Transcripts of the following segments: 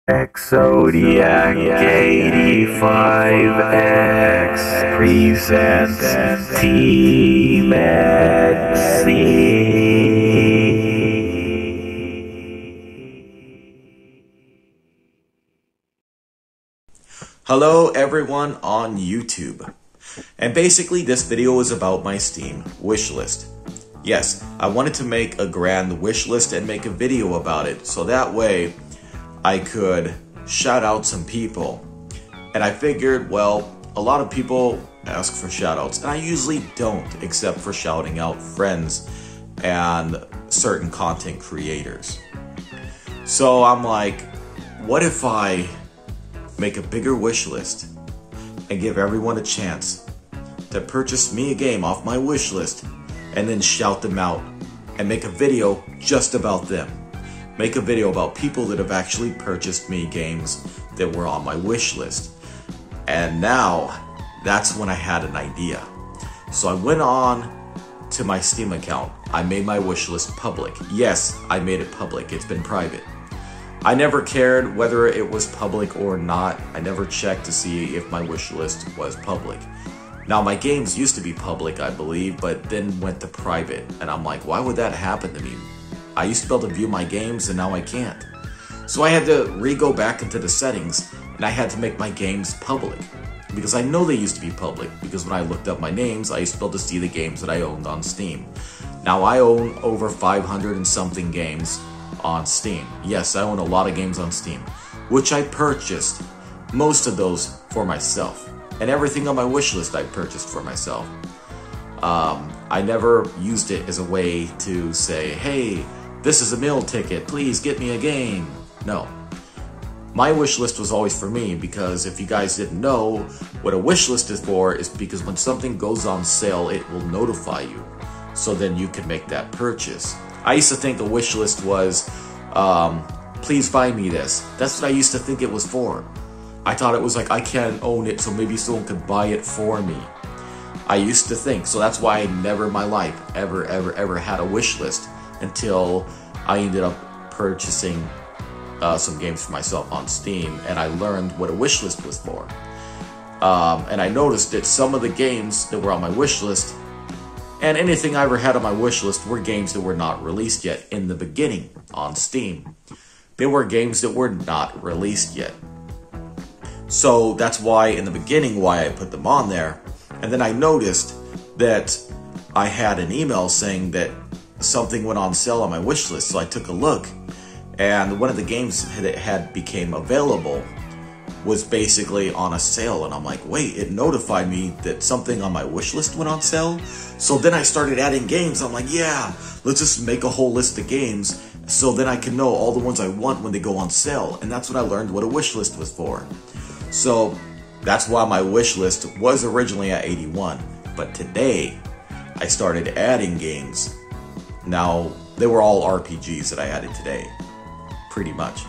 Zodiac 85X presents Team Hello everyone on YouTube. And basically this video is about my Steam wishlist. Yes, I wanted to make a grand wish list and make a video about it, so that way I could shout out some people. And I figured, well, a lot of people ask for shout outs, and I usually don't, except for shouting out friends and certain content creators. So I'm like, what if I make a bigger wish list and give everyone a chance to purchase me a game off my wish list and then shout them out and make a video just about them. Make a video about people that have actually purchased me games that were on my wish list. And now, that's when I had an idea. So I went on to my Steam account. I made my wish list public. Yes, I made it public. It's been private. I never cared whether it was public or not. I never checked to see if my wish list was public. Now, my games used to be public, I believe, but then went to private. And I'm like, why would that happen to me? I used to be able to view my games, and now I can't. So I had to go back into the settings, and I had to make my games public. Because I know they used to be public, because when I looked up my names, I used to be able to see the games that I owned on Steam. Now I own over 500 and something games on Steam. Yes, I own a lot of games on Steam, which I purchased most of those for myself. And everything on my wish list I purchased for myself. I never used it as a way to say, hey, this is a meal ticket, please get me a game. No. My wish list was always for me, because if you guys didn't know, what a wish list is for is because when something goes on sale, it will notify you. So then you can make that purchase. I used to think a wish list was, please buy me this. That's what I used to think it was for. I thought it was like, I can't own it, so maybe someone could buy it for me. I used to think, so that's why I never in my life ever had a wish list until I ended up purchasing some games for myself on Steam, and I learned what a wish list was for. And I noticed that some of the games that were on my wish list and anything I ever had on my wish list were games that were not released yet in the beginning on Steam. They were games that were not released yet. So that's why in the beginning why I put them on there. And then I noticed that I had an email saying that something went on sale on my wish list. So I took a look, and one of the games that had became available was basically on a sale. And I'm like, wait, it notified me that something on my wish list went on sale. So then I started adding games. I'm like, yeah, let's just make a whole list of games so then I can know all the ones I want when they go on sale. And that's when I learned what a wish list was for. So that's why my wish list was originally at 81. But today, I started adding games. Now, they were all RPGs that I added today, pretty much.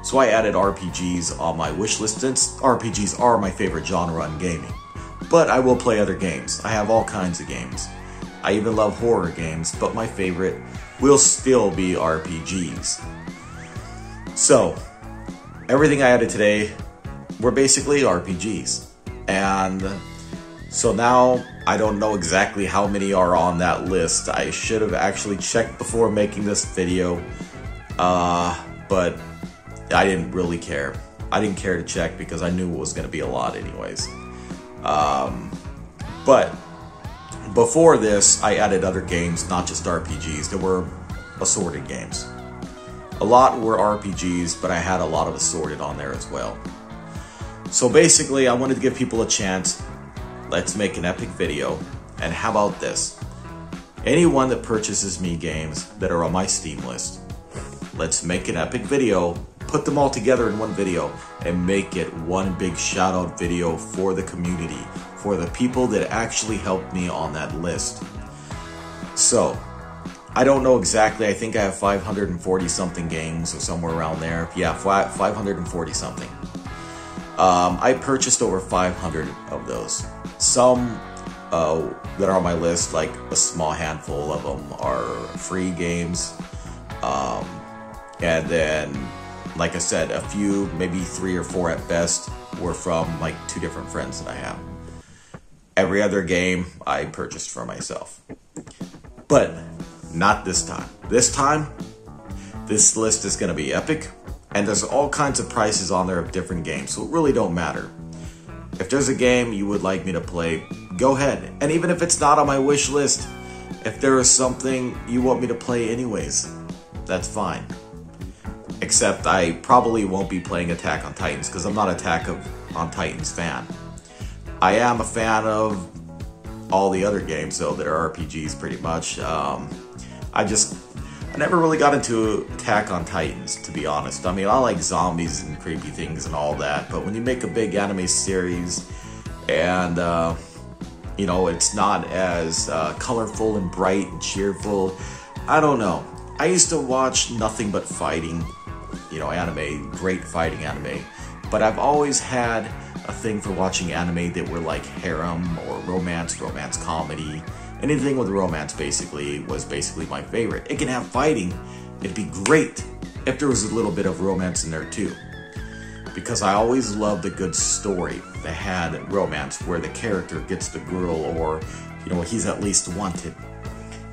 So I added RPGs on my wish list, since RPGs are my favorite genre in gaming. But I will play other games. I have all kinds of games. I even love horror games, but my favorite will still be RPGs. So, everything I added today were basically RPGs. And so now I don't know exactly how many are on that list. I should have actually checked before making this video, but I didn't really care. I didn't care to check because I knew it was going to be a lot anyways. But before this, I added other games, not just RPGs. There were assorted games. A lot were RPGs, but I had a lot of assorted on there as well. So basically, I wanted to give people a chance. Let's make an epic video. And how about this? Anyone that purchases me games that are on my Steam list, let's make an epic video, put them all together in one video, and make it one big shout out video for the community, for the people that actually helped me on that list. So, I don't know exactly, I think I have 540 something games or somewhere around there. Yeah, 540 something. I purchased over 500 of those. Some that are on my list, like a small handful of them are free games. And then like I said, a few, maybe 3 or 4 at best, were from like 2 different friends that I have. Every other game I purchased for myself. But not this time. This time, this list is going to be epic, and there's all kinds of prices on there of different games, so it really don't matter. If there's a game you would like me to play, go ahead. And even if it's not on my wish list, if there is something you want me to play anyways, that's fine. Except I probably won't be playing Attack on Titans, because I'm not an Attack on Titans fan. I am a fan of all the other games, though, that are RPGs pretty much. I never really got into Attack on Titans, to be honest. I mean, I like zombies and creepy things and all that, but when you make a big anime series and, you know, it's not as colorful and bright and cheerful, I don't know. I used to watch nothing but fighting, you know, anime, great fighting anime, but I've always had a thing for watching anime that were like harem or romance comedy. Anything with romance basically was basically my favorite. It can have fighting. It'd be great if there was a little bit of romance in there too. Because I always loved a good story that had romance where the character gets the girl, or, you know, he's at least wanted.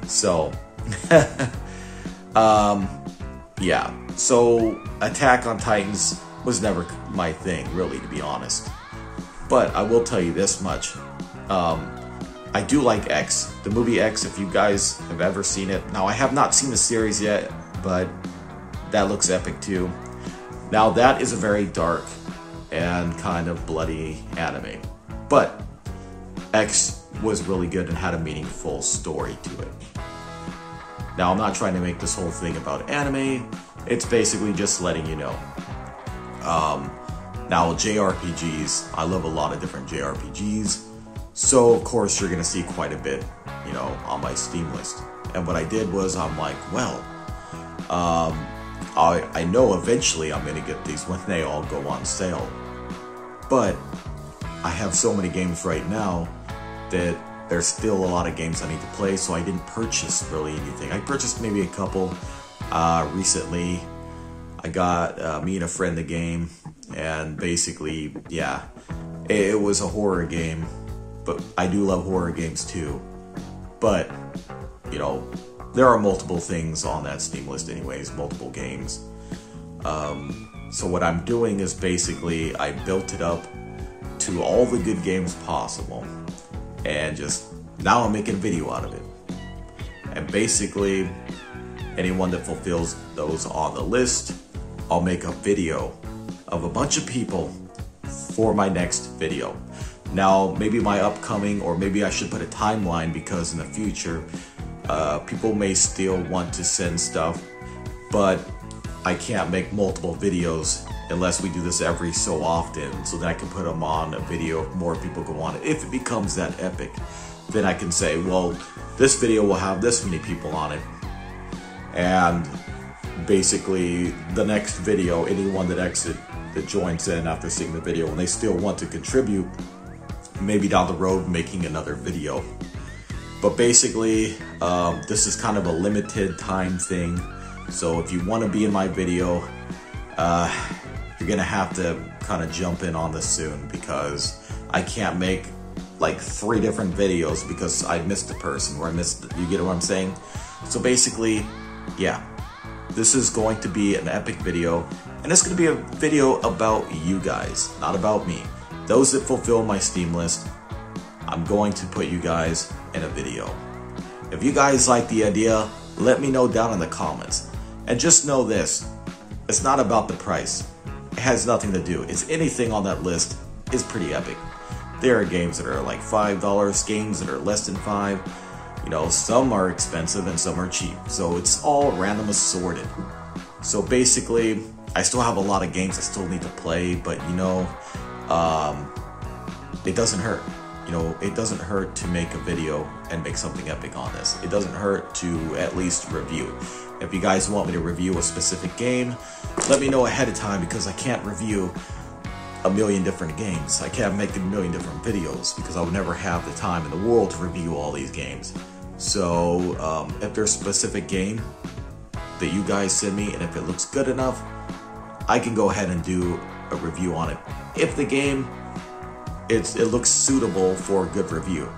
So, yeah. So Attack on Titans was never my thing, really, to be honest. But I will tell you this much. I do like X, the movie X, if you guys have ever seen it. Now, I have not seen the series yet, but that looks epic too. Now, that is a very dark and kind of bloody anime. But X was really good and had a meaningful story to it. Now, I'm not trying to make this whole thing about anime. It's basically just letting you know. Now, JRPGs, I love a lot of different JRPGs. So, of course, you're going to see quite a bit, you know, on my Steam list. And what I did was, I'm like, well, I know eventually I'm going to get these when they all go on sale. But I have so many games right now that there's still a lot of games I need to play, so I didn't purchase really anything. I purchased maybe a couple recently. I got me and a friend the game, and basically, yeah, it was a horror game. But I do love horror games too. But, you know, there are multiple things on that Steam list anyways, multiple games. So what I'm doing is basically I built it up to all the good games possible. And just, now I'm making a video out of it. And basically, anyone that fulfills those on the list, I'll make a video of a bunch of people for my next video. Now, maybe my upcoming, or maybe I should put a timeline, because in the future, people may still want to send stuff, but I can't make multiple videos unless we do this every so often, so that I can put them on a video if more people can want it. If it becomes that epic, then I can say, well, this video will have this many people on it, and basically the next video, anyone that joins in after seeing the video and they still want to contribute, maybe down the road making another video. But basically, this is kind of a limited time thing. So if you want to be in my video, you're gonna have to kind of jump in on this soon, because I can't make like 3 different videos because I missed a person, or you get what I'm saying? So basically, yeah, this is going to be an epic video, and it's going to be a video about you guys, not about me. Those that fulfill my Steam list, I'm going to put you guys in a video. If you guys like the idea, let me know down in the comments. And just know this, it's not about the price. It has nothing to do. It's anything on that list is pretty epic. There are games that are like $5, games that are less than $5. You know, some are expensive and some are cheap. So it's all random assorted. So basically, I still have a lot of games I still need to play, but you know, it doesn't hurt. You know, it doesn't hurt to make a video and make something epic on this. It doesn't hurt to at least review. If you guys want me to review a specific game, let me know ahead of time, because I can't review a million different games. I can't make a million different videos because I would never have the time in the world to review all these games. So if there's a specific game that you guys send me, and if it looks good enough, I can go ahead and do a review on it. If the game, it looks suitable for a good review.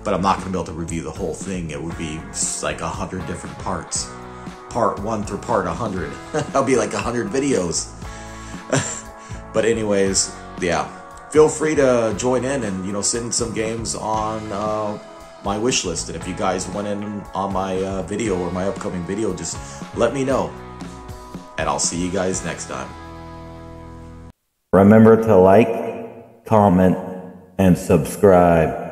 But I'm not going to be able to review the whole thing. It would be like 100 different parts. Part 1 through part 100. That'll be like 100 videos. But anyways, yeah. Feel free to join in and, send some games on my wish list. And if you guys went in on my video or my upcoming video, just let me know. And I'll see you guys next time. Remember to like, comment, and subscribe.